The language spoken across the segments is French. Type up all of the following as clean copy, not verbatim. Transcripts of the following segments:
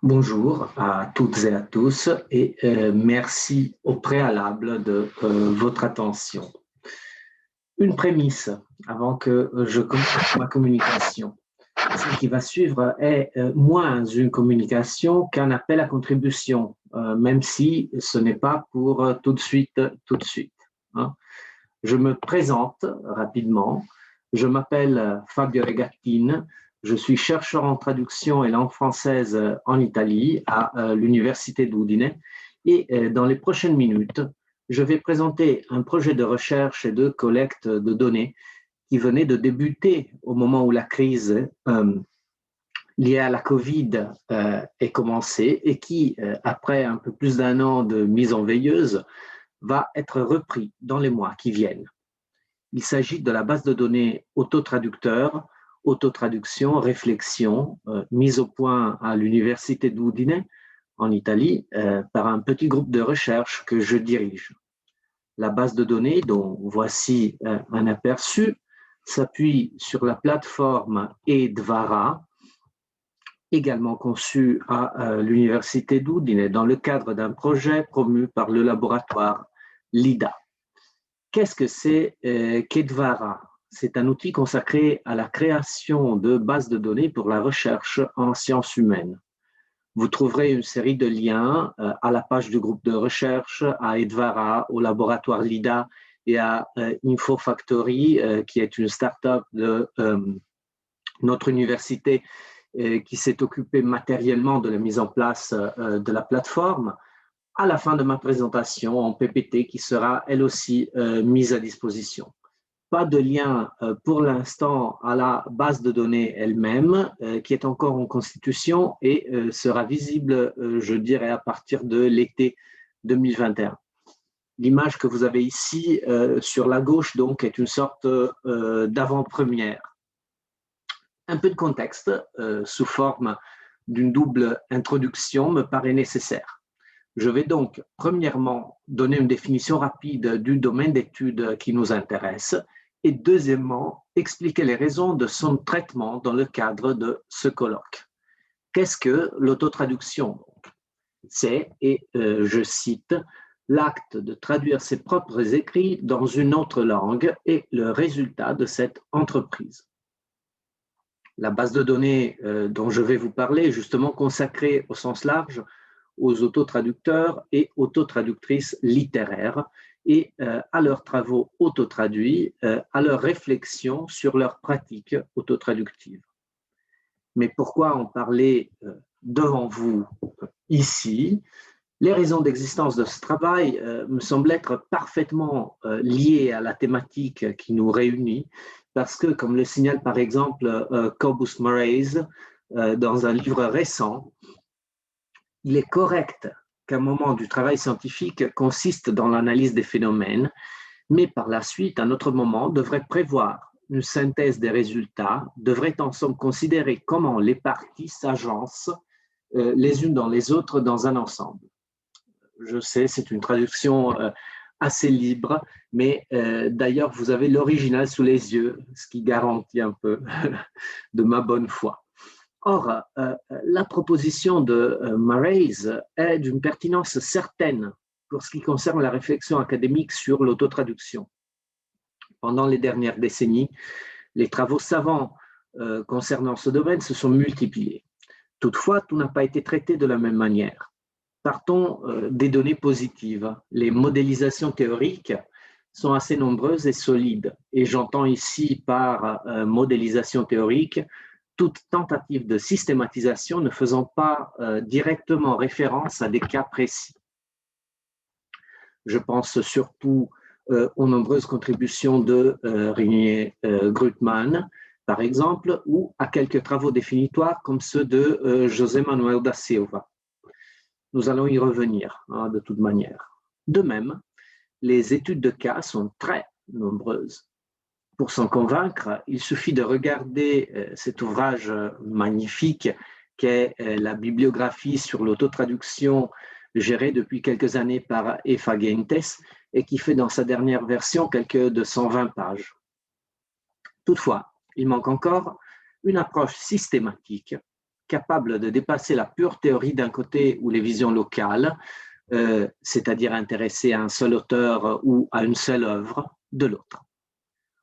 Bonjour à toutes et à tous et merci au préalable de votre attention. Une prémisse avant que je commence ma communication. Ce qui va suivre est moins une communication qu'un appel à contribution, même si ce n'est pas pour tout de suite, hein. Je me présente rapidement. Je m'appelle Fabio Regattine. Je suis chercheur en traduction et langue française en Italie à l'Université d'Udine. Et dans les prochaines minutes, je vais présenter un projet de recherche et de collecte de données qui venait de débuter au moment où la crise liée à la Covid est commencée et qui, après un peu plus d'un an de mise en veilleuse, va être repris dans les mois qui viennent. Il s'agit de la base de données autotraducteur, autotraduction, réflexion, mise au point à l'Université d'Udine, en Italie, par un petit groupe de recherche que je dirige. La base de données, dont voici un aperçu, s'appuie sur la plateforme Edvara, également conçue à l'Université d'Udine dans le cadre d'un projet promu par le laboratoire LIDA. Qu'est-ce que c'est qu'Edvara? C'est un outil consacré à la création de bases de données pour la recherche en sciences humaines. Vous trouverez une série de liens à la page du groupe de recherche, à Edvara, au laboratoire LIDA et à InfoFactory, qui est une start-up de notre université qui s'est occupée matériellement de la mise en place de la plateforme, à la fin de ma présentation en PPT qui sera elle aussi mise à disposition. Pas de lien pour l'instant à la base de données elle-même qui est encore en constitution et sera visible, je dirais, à partir de l'été 2021. L'image que vous avez ici sur la gauche donc est une sorte d'avant-première. Un peu de contexte sous forme d'une double introduction me paraît nécessaire. Je vais donc premièrement donner une définition rapide du domaine d'études qui nous intéresse et deuxièmement expliquer les raisons de son traitement dans le cadre de ce colloque. Qu'est-ce que l'autotraduction? C'est, et je cite, l'acte de traduire ses propres écrits dans une autre langue et le résultat de cette entreprise. La base de données dont je vais vous parler est justement consacrée au sens large aux autotraducteurs et autotraductrices littéraires et à leurs travaux autotraduits, à leurs réflexions sur leurs pratiques autotraductives. Mais pourquoi en parler devant vous ici? Les raisons d'existence de ce travail me semblent être parfaitement liées à la thématique qui nous réunit, parce que, comme le signale par exemple Cobus Murray dans un livre récent, il est correct qu'un moment du travail scientifique consiste dans l'analyse des phénomènes, mais par la suite, un autre moment devrait prévoir une synthèse des résultats, devrait en somme considérer comment les parties s'agencent les unes dans les autres dans un ensemble. Je sais, c'est une traduction assez libre, mais d'ailleurs, vous avez l'original sous les yeux, ce qui garantit un peu de ma bonne foi. Or, la proposition de Murray est d'une pertinence certaine pour ce qui concerne la réflexion académique sur l'autotraduction. Pendant les dernières décennies, les travaux savants concernant ce domaine se sont multipliés. Toutefois, tout n'a pas été traité de la même manière. Partons des données positives. Les modélisations théoriques sont assez nombreuses et solides. Et j'entends ici par modélisation théorique toute tentative de systématisation ne faisant pas directement référence à des cas précis. Je pense surtout aux nombreuses contributions de René Grutman, par exemple, ou à quelques travaux définitoires comme ceux de José Manuel da Silva. Nous allons y revenir de toute manière. De même, les études de cas sont très nombreuses. Pour s'en convaincre, il suffit de regarder cet ouvrage magnifique qu'est la bibliographie sur l'autotraduction gérée depuis quelques années par Eva Gentes et qui fait dans sa dernière version quelques de 120 pages. Toutefois, il manque encore une approche systématique capable de dépasser la pure théorie d'un côté ou les visions locales, c'est-à-dire intéressées à un seul auteur ou à une seule œuvre, de l'autre.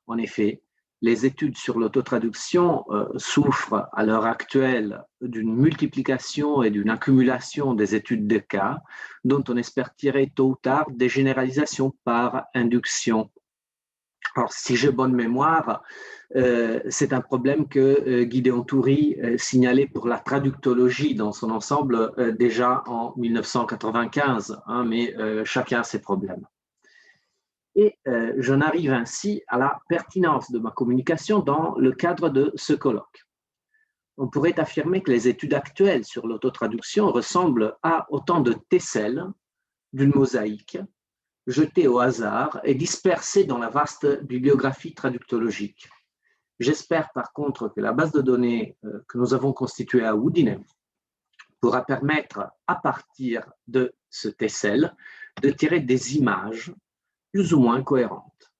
En effet, les études sur l'autotraduction souffrent à l'heure actuelle d'une multiplication et d'une accumulation des études de cas dont on espère tirer tôt ou tard des généralisations par induction. Alors, si j'ai bonne mémoire, c'est un problème que Gideon Toury signalait pour la traductologie dans son ensemble déjà en 1995, hein, mais chacun a ses problèmes. Et j'en arrive ainsi à la pertinence de ma communication dans le cadre de ce colloque. On pourrait affirmer que les études actuelles sur l'autotraduction ressemblent à autant de tesselles d'une mosaïque jetées au hasard et dispersées dans la vaste bibliographie traductologique. J'espère par contre que la base de données que nous avons constituée à Udine pourra permettre, à partir de ce tessel, de tirer des images plus ou moins cohérentes.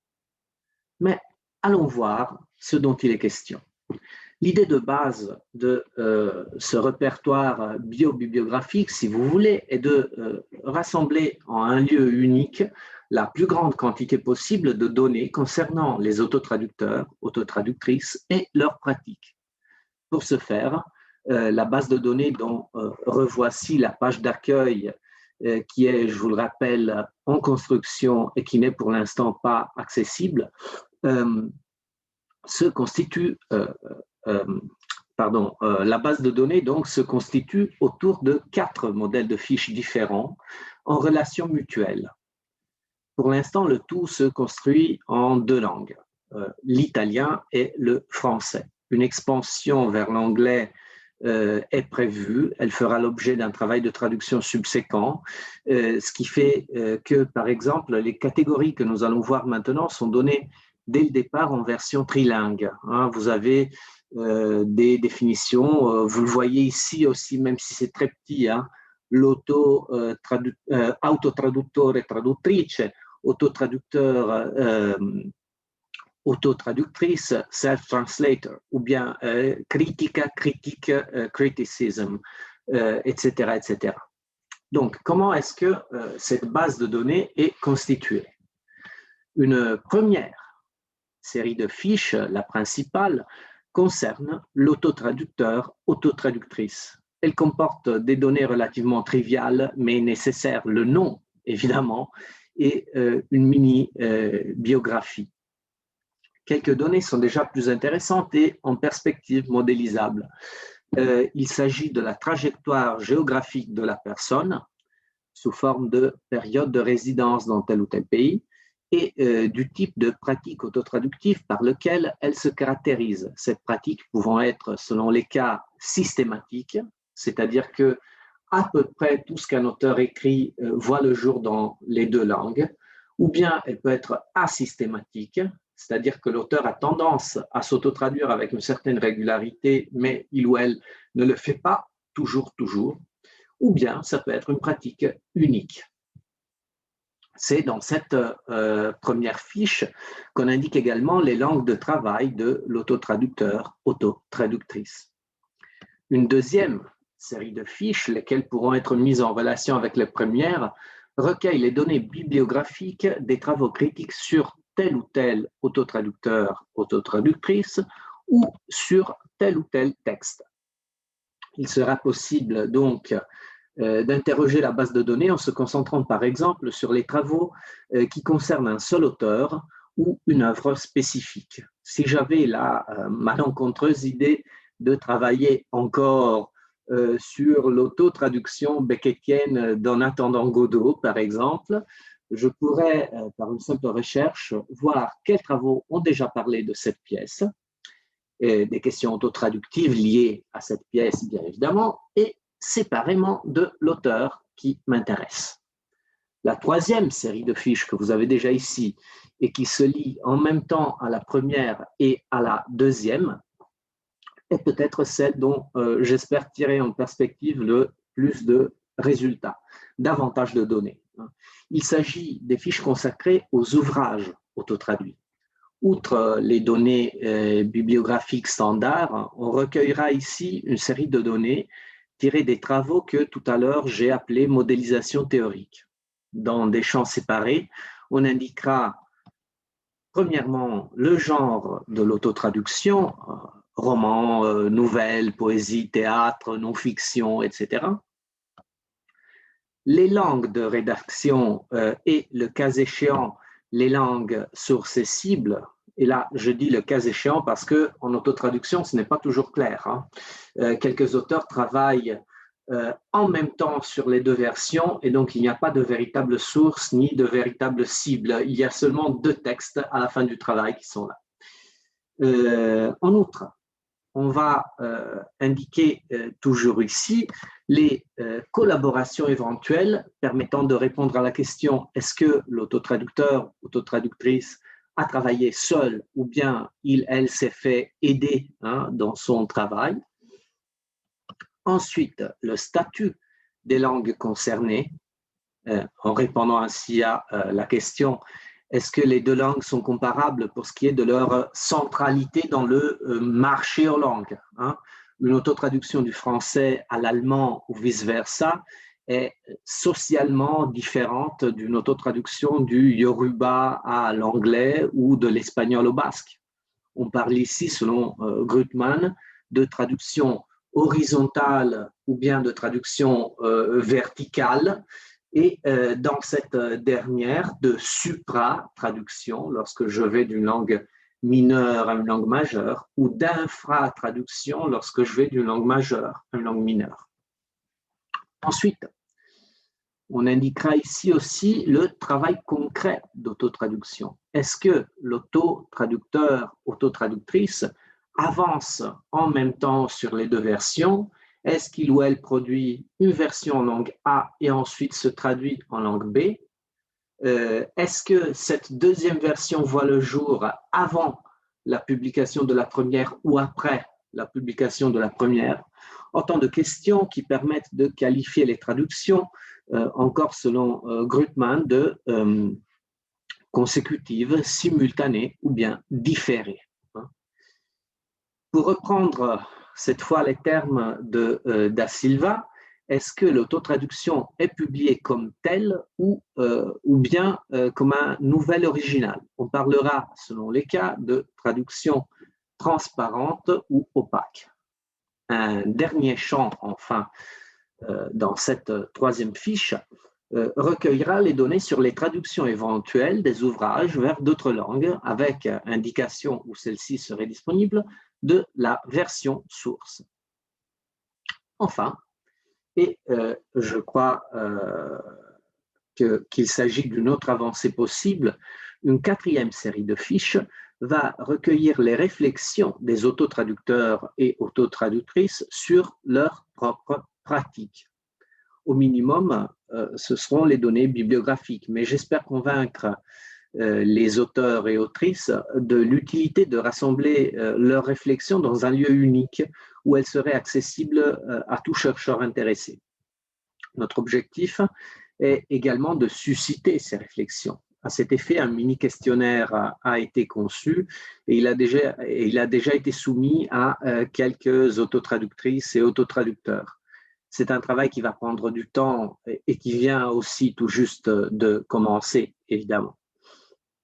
Mais allons voir ce dont il est question. L'idée de base de ce répertoire biobibliographique, si vous voulez, est de rassembler en un lieu unique la plus grande quantité possible de données concernant les autotraducteurs, autotraductrices et leurs pratiques. Pour ce faire, la base de données dont revoici la page d'accueil qui est, je vous le rappelle, en construction et qui n'est pour l'instant pas accessible, la base de données donc se constitue autour de 4 modèles de fiches différents en relation mutuelle. Pour l'instant, le tout se construit en 2 langues, l'italien et le français. Une expansion vers l'anglais est prévue, elle fera l'objet d'un travail de traduction subséquent, ce qui fait que, par exemple, les catégories que nous allons voir maintenant sont données dès le départ en version trilingue. Hein, vous avez des définitions, vous le voyez ici aussi, même si c'est très petit, hein, autotraduttore, traduttrice, autotraducteur, autotraductrice, self-translator, ou bien critica, critique, criticism, etc., etc. Donc, comment est-ce que cette base de données est constituée? Une première série de fiches, la principale, concerne l'autotraducteur, autotraductrice. Elle comporte des données relativement triviales, mais nécessaires, le nom, évidemment, et une mini-biographie. Quelques données sont déjà plus intéressantes et en perspective modélisable. Il s'agit de la trajectoire géographique de la personne sous forme de période de résidence dans tel ou tel pays et du type de pratique autotraductive par lequel elle se caractérise. Cette pratique pouvant être, selon les cas, systématique, c'est-à-dire que à peu près tout ce qu'un auteur écrit voit le jour dans les 2 langues, ou bien elle peut être asystématique, c'est-à-dire que l'auteur a tendance à s'autotraduire avec une certaine régularité, mais il ou elle ne le fait pas toujours, ou bien ça peut être une pratique unique. C'est dans cette première fiche qu'on indique également les langues de travail de l'autotraducteur, autotraductrice. Une deuxième série de fiches, lesquelles pourront être mises en relation avec les premières, recueille les données bibliographiques des travaux critiques sur tel ou tel autotraducteur, autotraductrice ou sur tel ou tel texte. Il sera possible donc d'interroger la base de données en se concentrant par exemple sur les travaux qui concernent un seul auteur ou une œuvre spécifique. Si j'avais la malencontreuse idée de travailler encore sur l'autotraduction beckettienne d'En attendant Godot, par exemple, je pourrais, par une simple recherche, voir quels travaux ont déjà parlé de cette pièce, et des questions autotraductives liées à cette pièce, bien évidemment, et séparément de l'auteur qui m'intéresse. La troisième série de fiches que vous avez déjà ici et qui se lie en même temps à la première et à la deuxième est peut-être celle dont j'espère tirer en perspective le plus de résultats, davantage de données. Il s'agit des fiches consacrées aux ouvrages autotraduits. Outre les données bibliographiques standards, on recueillera ici une série de données tirées des travaux que tout à l'heure j'ai appelés modélisation théorique. Dans des champs séparés, on indiquera premièrement le genre de l'autotraduction, roman, nouvelle, poésie, théâtre, non-fiction, etc. Les langues de rédaction et, le cas échéant, les langues sources et cibles. Et là, je dis le cas échéant parce qu'en autotraduction, ce n'est pas toujours clair. Quelques auteurs travaillent en même temps sur les deux versions et donc il n'y a pas de véritable source ni de véritable cible. Il y a seulement deux textes à la fin du travail qui sont là. En outre, on va indiquer toujours ici les collaborations éventuelles permettant de répondre à la question est-ce que l'autotraducteur, autotraductrice a travaillé seul ou bien elle s'est fait aider dans son travail. Ensuite, le statut des langues concernées, en répondant ainsi à la question est-ce que les deux langues sont comparables pour ce qui est de leur centralité dans le marché aux langues Une autotraduction du français à l'allemand ou vice-versa est socialement différente d'une autotraduction du yoruba à l'anglais ou de l'espagnol au basque. On parle ici, selon Grüttmann, de traduction horizontale ou bien de traduction verticale, et dans cette dernière, de supra-traduction, lorsque je vais d'une langue mineure à une langue majeure, ou d'infra-traduction, lorsque je vais d'une langue majeure à une langue mineure. Ensuite, on indiquera ici aussi le travail concret d'autotraduction. Est-ce que l'autotraducteur, autotraductrice avance en même temps sur les deux versions? Est-ce qu'il ou elle produit une version en langue A et ensuite se traduit en langue B? Est-ce que cette deuxième version voit le jour avant la publication de la première ou après la publication de la première? Autant de questions qui permettent de qualifier les traductions, encore selon Grüttmann, de consécutives, simultanées ou bien différées. Pour reprendre cette fois les termes de Da Silva, est-ce que l'autotraduction est publiée comme telle ou bien comme un nouvel original? On parlera, selon les cas, de traduction transparente ou opaque. Un dernier champ, enfin, dans cette troisième fiche, recueillera les données sur les traductions éventuelles des ouvrages vers d'autres langues avec indication où celle-ci serait disponible de la version source. Enfin, et je crois qu'il s'agit d'une autre avancée possible, une quatrième série de fiches va recueillir les réflexions des autotraducteurs et autotraductrices sur leur propre pratique. Au minimum, ce seront les données bibliographiques, mais j'espère convaincre les auteurs et autrices de l'utilité de rassembler leurs réflexions dans un lieu unique où elles seraient accessibles à tout chercheur intéressé. Notre objectif est également de susciter ces réflexions. À cet effet, un mini-questionnaire a été conçu et il a déjà été soumis à quelques autotraductrices et autotraducteurs. C'est un travail qui va prendre du temps et qui vient aussi tout juste de commencer, évidemment.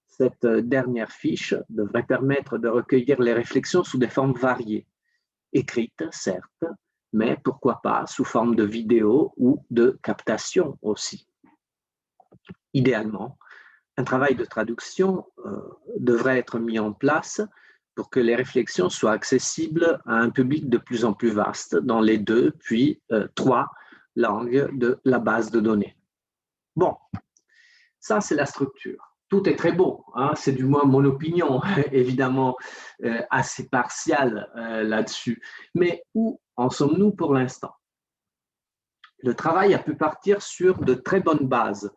Cette dernière fiche devrait permettre de recueillir les réflexions sous des formes variées, écrites, certes, mais pourquoi pas sous forme de vidéo ou de captation aussi. Idéalement, un travail de traduction devrait être mis en place pour que les réflexions soient accessibles à un public de plus en plus vaste dans les 2, puis 3 langues de la base de données. Bon, ça c'est la structure. Tout est très beau, c'est du moins mon opinion, évidemment assez partiale là-dessus. Mais où en sommes-nous pour l'instant? Le travail a pu partir sur de très bonnes bases.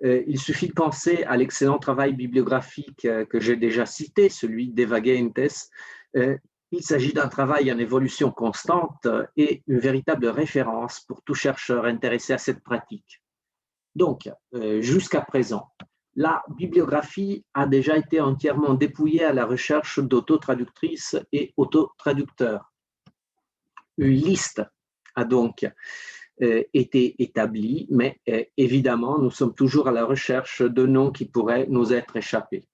Il suffit de penser à l'excellent travail bibliographique que j'ai déjà cité, celui d'Eva Geintes. Il s'agit d'un travail en évolution constante et une véritable référence pour tout chercheur intéressé à cette pratique. Donc, jusqu'à présent, La bibliographie a déjà été entièrement dépouillée à la recherche d'autotraductrices et autotraducteurs. Une liste a donc été établie, mais évidemment, nous sommes toujours à la recherche de noms qui pourraient nous être échappés.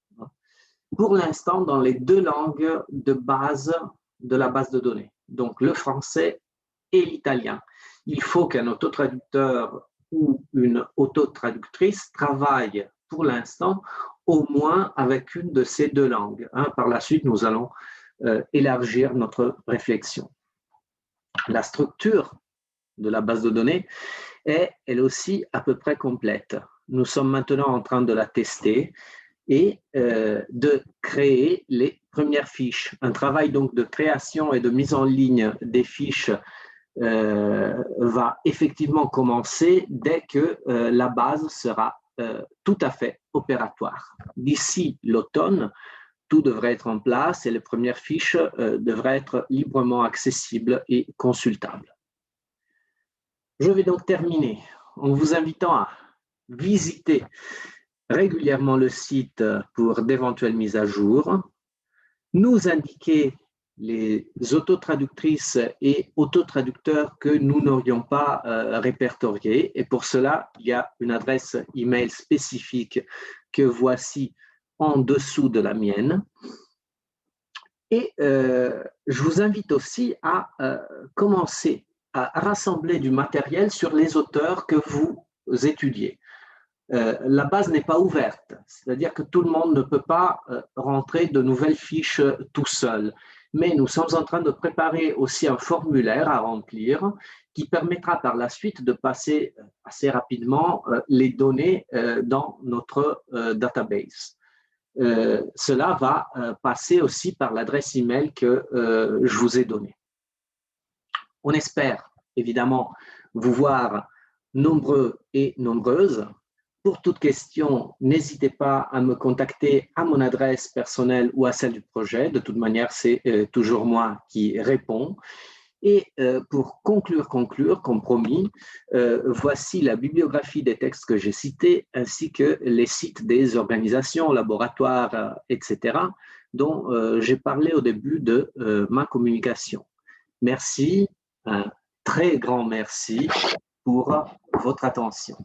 Pour l'instant, dans les deux langues de base de la base de données, donc le français et l'italien, il faut qu'un autotraducteur ou une autotraductrice travaille pour l'instant au moins avec une de ces deux langues. Par la suite, nous allons élargir notre réflexion. La structure de la base de données est elle aussi à peu près complète. Nous sommes maintenant en train de la tester et de créer les premières fiches. Un travail donc de création et de mise en ligne des fiches va effectivement commencer dès que la base sera tout à fait opératoire. D'ici l'automne, tout devrait être en place et les premières fiches devraient être librement accessibles et consultables. Je vais donc terminer en vous invitant à visiter régulièrement le site pour d'éventuelles mises à jour, nous indiquer les autotraductrices et autotraducteurs que nous n'aurions pas répertoriés. Et pour cela, il y a une adresse email spécifique que voici en dessous de la mienne. Et je vous invite aussi à commencer à rassembler du matériel sur les auteurs que vous étudiez. La base n'est pas ouverte, c'est-à-dire que tout le monde ne peut pas rentrer de nouvelles fiches tout seul. Mais nous sommes en train de préparer aussi un formulaire à remplir qui permettra par la suite de passer assez rapidement les données dans notre database. Cela va passer aussi par l'adresse email que je vous ai donnée. On espère évidemment vous voir nombreux et nombreuses. Pour toute question, n'hésitez pas à me contacter à mon adresse personnelle ou à celle du projet. De toute manière, c'est toujours moi qui réponds. Et pour conclure, comme promis, voici la bibliographie des textes que j'ai cités, ainsi que les sites des organisations, laboratoires, etc., dont j'ai parlé au début de ma communication. Merci, un très grand merci pour votre attention.